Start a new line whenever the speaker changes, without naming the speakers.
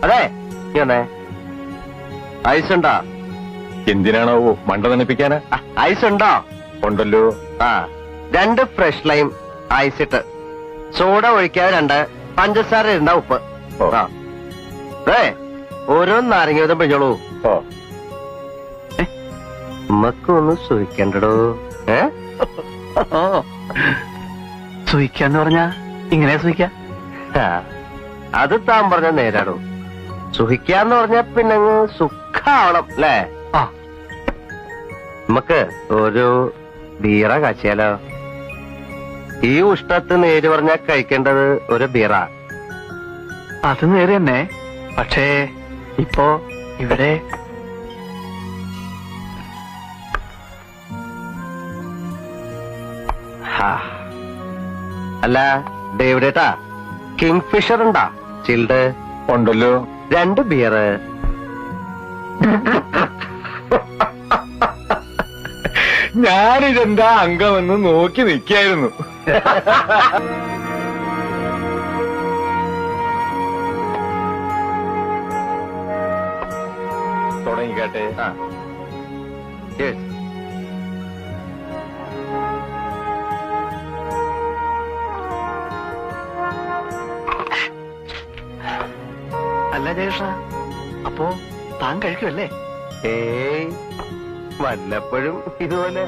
അതെ ഐസ് ഉണ്ടോ?
എന്തിനാണോ മണ്ട തണുപ്പിക്കാനാ?
ഐസ് ഉണ്ടോ?
ഉണ്ടല്ലോ.
ആ 2 ഫ്രഷ് ലൈം ഐസ് ഇട്ട്, സോഡ ഒഴിക്കാതെ 2, പഞ്ചസാര ഇടണ്ട, ഉപ്പ്.
ഓ.
ആ ഓരോ നാരങ്ങ വീതം പിഴിഞ്ഞോളൂ.
ഓ
നമുക്കൊന്ന് സുഖിക്കണ്ടടോ.
സുഖിക്കാന്ന് പറഞ്ഞാ ഇങ്ങനെ സുഖിക്ക?
അത് താൻ പറഞ്ഞ നേരാടോ. സുഖിക്കാന്ന് പറഞ്ഞ പിന്നെ സുഖാവണം അല്ലേ?
ആ
നമുക്ക് ഒരു ബീറ കാച്ചിയാലോ? ഈ ഉഷ്ണത്ത് നേര് പറഞ്ഞാൽ കഴിക്കേണ്ടത് ഒരു ബീറ.
അത് നേരെ തന്നെ. പക്ഷേ ഇപ്പോ ഇവിടെ
അല്ല ഡേവിഡേട്ടാ, കിങ് ഫിഷർ ഉണ്ടാ ചിൽഡ്?
ഉണ്ടല്ലോ.
2 ബിയറ്.
ഞാനിതെന്താ അംഗമെന്ന് നോക്കി നിൽക്കായിരുന്നു. തുടങ്ങിക്കാട്ടെ.
Yes.
അല്ല ജയകൃഷ്ണ, അപ്പോ താൻ കഴിക്കുമല്ലേ?
ഏയ് വല്ലപ്പോഴും ഇതുപോലെ.